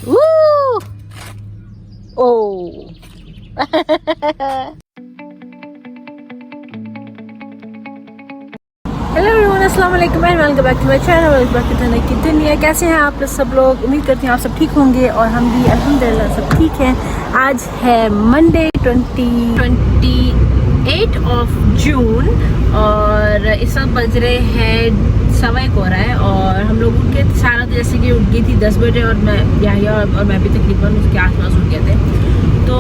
Woo! Oh. Hello everyone, अस्सलाम वालेकुम and welcome back to my channel. Welcome back to की दुनिया। कैसे हैं आप सब लोग? उम्मीद करती हूँ आप सब ठीक होंगे और हम भी अल्हम्दुलिल्लाह सब ठीक हैं। आज है मंडे 28 ऑफ जून और इस वक्त बज रहे हैं 1:15 हो रहा है और हम लोग उठ के सारा जैसे कि उठ गई थी 10 बजे और मैं और मैं भी तकरीबन उसके आसपास उठ गए थे। तो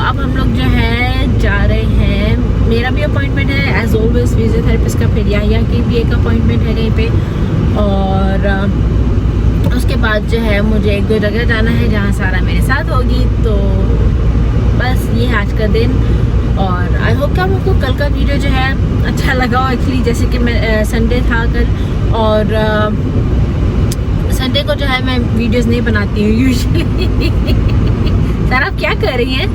अब हम लोग जो है जा रहे हैं, मेरा भी अपॉइंटमेंट है एज ऑलवेज फिजियोथेरेपिस्ट का, फिर या की भी एक अपॉइंटमेंट है कहीं पे और उसके बाद जो है मुझे एक दो जगह जाना है जहाँ सारा मेरे साथ होगी। तो बस ये है आज का दिन और आई होप कि आप लोगों को कल का वीडियो जो है अच्छा लगा हो। एक्चुअली जैसे कि मैं संडे था कल और संडे को जो है मैं वीडियोस नहीं बनाती हूँ यूजुअली। सर आप क्या कर रही हैं?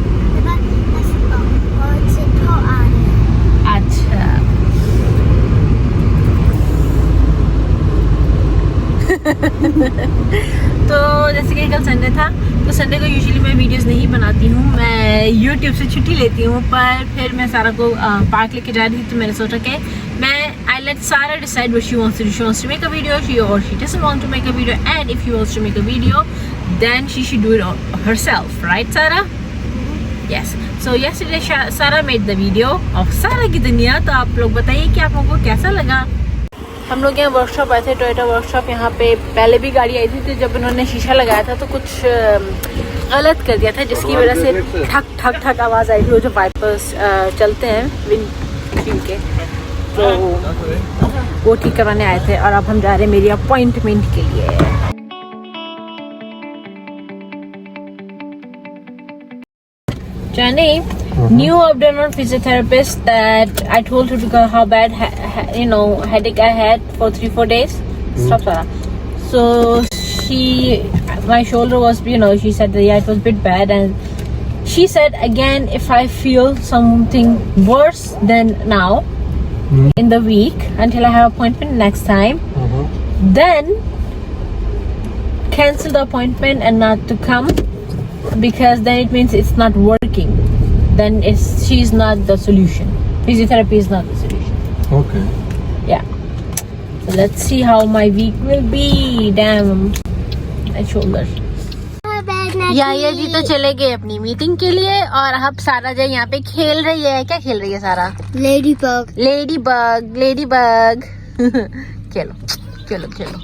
अच्छा तो जैसे कि कल संडे था तो संडे को यूजुअली मैं वीडियोस नहीं बनाती हूँ, मैं यूट्यूब से छुट्टी लेती हूँ। पर फिर मैं सारा को पार्क लेके जा रही थी तो मैंने सोचा कि मैं I let Sara decide what she wants to do. She wants to make a video, she और she doesn't want to make a video, and if she wants to make a video then she should do it herself, right Sara? Yes. So yesterday Sara made the video of Sara की दुनिया। तो आप लोग बताइए कि आप लोगों को कैसा लगा। हम लोग यहाँ वर्कशॉप आए थे, टोयोटा वर्कशॉप। यहाँ पे पहले भी गाड़ी आई थी तो जब उन्होंने शीशा लगाया था तो कुछ गलत कर दिया था जिसकी वजह से ठक ठक ठक आवाज़ आई थी। वो जो वाइपर्स चलते हैं विंड के, तो वो ठीक करवाने आए थे और अब हम जा रहे हैं मेरी अपॉइंटमेंट के लिए। Johnny, new update on physiotherapist that I told her to go how bad headache I had for 3-4 days. Stop, Sarah. So my shoulder was, she said that yeah, it was a bit bad, and she said again if I feel something worse than now in the week until I have appointment next time, then cancel the appointment and not to come. Because then it means it's not working. Then she's not the solution. Physiotherapy is not the solution. Okay. Yeah. So let's see how my week will be. Damn, my shoulder. ये जी तो चले गए अपनी meeting के लिए और अब सारा जो यहाँ पे खेल रही है। क्या खेल रही है सारा? Lady bug. Lady bug, lady bug. खेलो खेलो खेलो।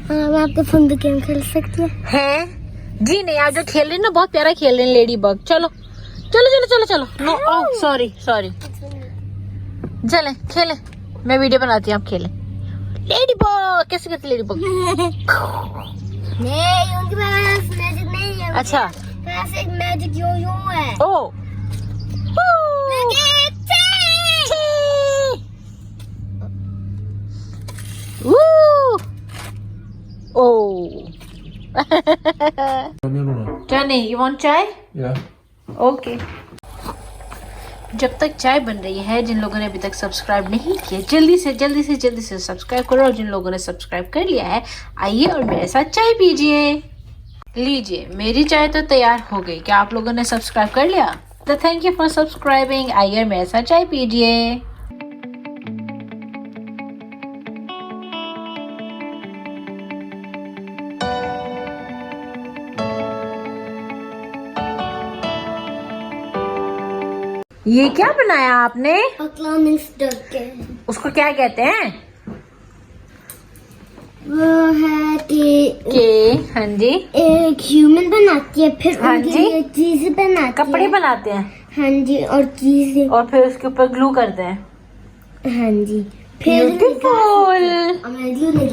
मैं आपके फोन पे गेम खेल सकती हैं? जी नहीं, आप जो खेल रही है ना बहुत प्यारा खेल रहे हैं लेडी बग। चलो चलो चलो चलो चलो। No oh sorry sorry. चले खेले, मैं वीडियो बनाती हूँ, आप खेले। लेडी बग कैसे करती लेडी बग? नहीं, उनके पास मैजिक नहीं है। अच्छा, पास एक मैजिक यो है। ओ Oh. Johnny, you want chai? Yeah. Okay. जब तक चाय बन रही है, जिन लोगों ने अभी तक सब्सक्राइब नहीं किया जल्दी से सब्सक्राइब करो और जिन लोगों ने सब्सक्राइब कर लिया है आइए और मेरे साथ चाय पीजिए। लीजिए, मेरी चाय तो तैयार हो गई। क्या आप लोगों ने सब्सक्राइब कर लिया? तो थैंक यू फॉर सब्सक्राइबिंग। आइए मेरे साथ चाय पीजिए। ये क्या बनाया आपने? उसको क्या कहते हैं? वो है कि हाँ जी, एक ह्यूमन बनाती है, फिर हाँ उनके जी, लिए चीजें बनाती कपड़े है। बनाते हैं। हाँ जी, और चीजें, और फिर उसके ऊपर ग्लू करते हैं। हाँ जी, फिर ब्यूटीफुल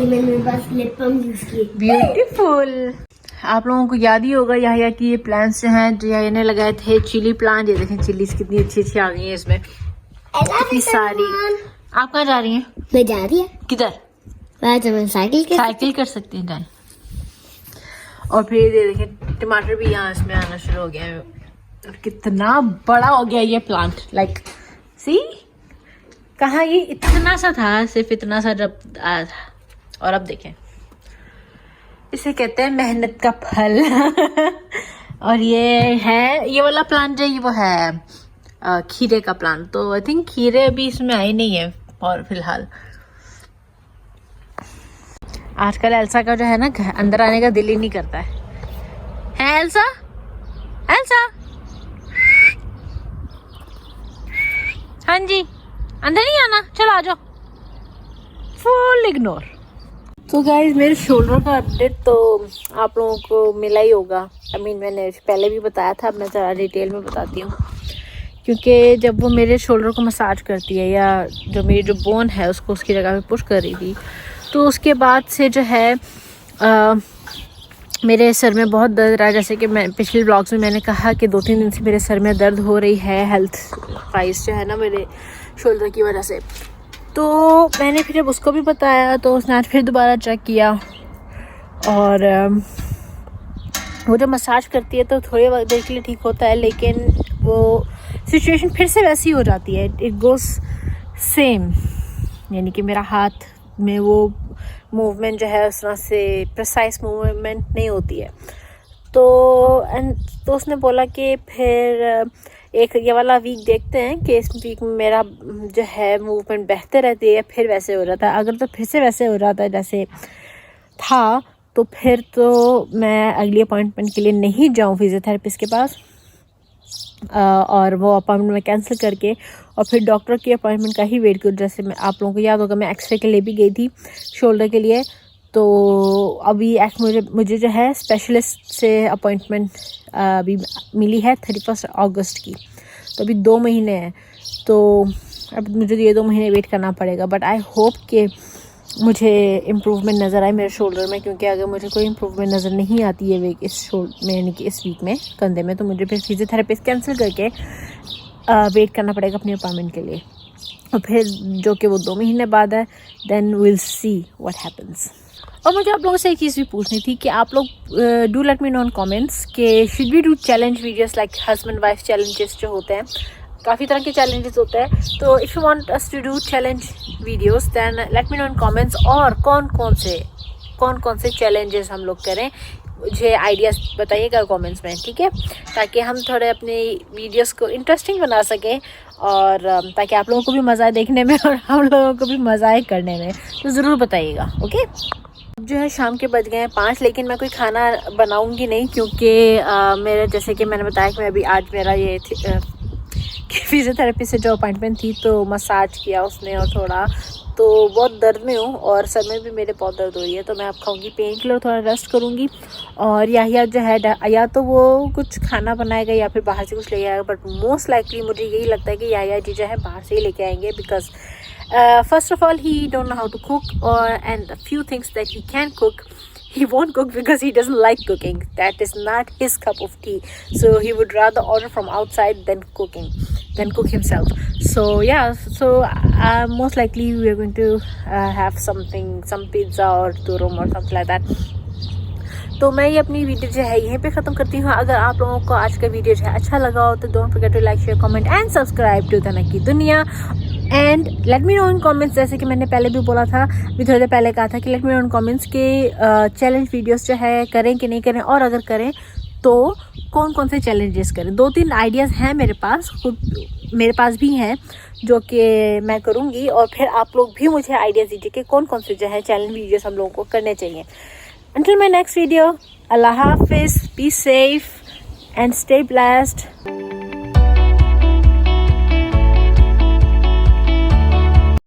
मैंने बस लिप बाम यूज की। ब्यूटीफुल। आप लोगों को याद ही होगा यहाँ की ये प्लांट्स हैं जो यहाँ ने लगाए थे चिली प्लांट। ये देखें चिलीज कितनी अच्छी आ गई है इसमें, कितनी सारी। आप कहाँ जा रही हैं? मैं जा रही है। किधर? मैं साइकिल कर सकती हैं जाए। और फिर ये देखें टमाटर भी यहाँ इसमें आना शुरू हो गया है और कितना बड़ा हो गया ये प्लांट। लाइक सी, कहाँ ये इतना सा था, सिर्फ इतना सा जब आया था और अब देखें इसे कहते हैं मेहनत का फल। और ये वाला प्लांट जो ये वो है खीरे का प्लांट। तो आई थिंक खीरे अभी इसमें आए नहीं है और फिलहाल। आजकल एल्सा का जो है ना अंदर आने का दिल ही नहीं करता है एल्सा? एल्सा हाँ जी, अंदर नहीं आना, चलो आ जाओ। Full ignore. तो गाइज मेरे शोल्डर का अपडेट तो आप लोगों को मिला ही होगा। मैंने पहले भी बताया था, अब मैं ज़रा डिटेल में बताती हूँ। क्योंकि जब वो मेरे शोल्डर को मसाज करती है या जो मेरी जो बोन है उसको उसकी जगह पे पुश कर रही थी, तो उसके बाद से जो है मेरे सर में बहुत दर्द रहा। जैसे कि मैं पिछले ब्लॉग्स में मैंने कहा कि 2-3 दिन से मेरे सर में दर्द हो रही है, हेल्थ वाइज जो है ना मेरे शोल्डर की वजह से। तो मैंने फिर जब उसको भी बताया तो उसने आज फिर दोबारा चेक किया, और वो जब मसाज करती है तो थोड़ी देर के लिए ठीक होता है, लेकिन वो सिचुएशन फिर से वैसी हो जाती है। इट गोज़ सेम, यानी कि मेरा हाथ में वो मूवमेंट जो है उस तरह से प्रिसाइज मूवमेंट नहीं होती है। तो उसने बोला कि फिर एक ये वाला वीक देखते हैं कि इस वीक में मेरा जो है मूवमेंट बेहतर रहती है, फिर वैसे हो जाता है। अगर तो फिर से वैसे हो जाता है जैसे था, तो फिर तो मैं अगली अपॉइंटमेंट के लिए नहीं जाऊँ फिजियोथेरेपिस्ट के पास, और वो अपॉइंटमेंट मैं कैंसिल करके और फिर डॉक्टर की अपॉइंटमेंट का ही वेट करूँ। जैसे मैं, आप लोगों को याद होगा, मैं एक्सरे के लिए भी गई थी शोल्डर के लिए। तो अभी मुझे जो है स्पेशलिस्ट से अपॉइंटमेंट अभी मिली है 31 अगस्त की। तो अभी 2 महीने हैं, तो अब मुझे ये 2 महीने वेट करना पड़ेगा। बट आई होप कि मुझे इम्प्रूवमेंट नज़र आए मेरे शोल्डर में, क्योंकि अगर मुझे कोई इम्प्रूवमेंट नज़र नहीं आती है इस शोल्डर में, यानी कि इस वीक में कंधे में, तो मुझे फिर फिजियोथेरेपिस्ट कैंसिल करके वेट करना पड़ेगा अपनी अपॉइंटमेंट के लिए। और फिर जो कि वो 2 महीने बाद है, then will see what happens. और मुझे आप लोगों से एक चीज़ भी पूछनी थी कि आप लोग do let me know in comments कि should we do challenge videos like husband wife challenges जो होते हैं, काफ़ी तरह के चैलेंजेस होते हैं। तो if you want us to do challenge videos then let me know in comments, और कौन कौन से चैलेंजेस हम लोग करें, मुझे आइडियाज़ बताइएगा कमेंट्स में, ठीक है? ताकि हम थोड़े अपने वीडियोस को इंटरेस्टिंग बना सकें, और ताकि आप लोगों को भी मज़ा आए देखने में और हम लोगों को भी मज़ा आए करने में। तो ज़रूर बताइएगा, ओके? जो है शाम के बज गए हैं 5, लेकिन मैं कोई खाना बनाऊंगी नहीं, क्योंकि मेरे, जैसे कि मैंने बताया कि मैं अभी आज मेरा ये फिजियोथेरेपी से जो अपॉइंटमेंट थी, तो मसाज किया उसने, और थोड़ा तो बहुत दर्द में हूँ और सर में भी मेरे बहुत दर्द हो रही है। तो मैं अब खाऊंगी पेन किलर, थोड़ा रेस्ट करूँगी, और या जो है या तो वो कुछ खाना बनाएगा या फिर बाहर से कुछ ले आएगा। बट मोस्ट लाइकली मुझे यही लगता है कि या जी जो है बाहर से ही लेके आएंगे, because first of all he don't know how to cook, and a few things that he can cook he won't cook because he doesn't like cooking. That is not his cup of tea, so he would rather order from outside than cook himself. So yeah, so most likely we are going to have some pizza or turum or something like that. तो मैं ये अपनी video जो है यहीं पे ख़त्म करती हूँ। अगर आप लोगों को आज का वीडियो जो है अच्छा लगा हो तो don't forget to like, share, comment and subscribe to Tanak की दुनिया। And let me know in comments, जैसे कि मैंने पहले भी बोला था, भी थोड़ी देर पहले कहा था कि late me know in comments के चैलेंज वीडियोस जो है करें कि नहीं करें, और अगर करें तो कौन कौन से चैलेंजेस करें। 2-3 आइडियाज़ हैं मेरे पास भी हैं जो कि मैं करूँगी, और फिर आप लोग भी मुझे आइडियाज़ दीजिए कि कौन कौन से जो है चैलेंज वीडियोस हम लोगों को करने चाहिए। Until my next video, Allah Hafiz, be safe and stay blessed.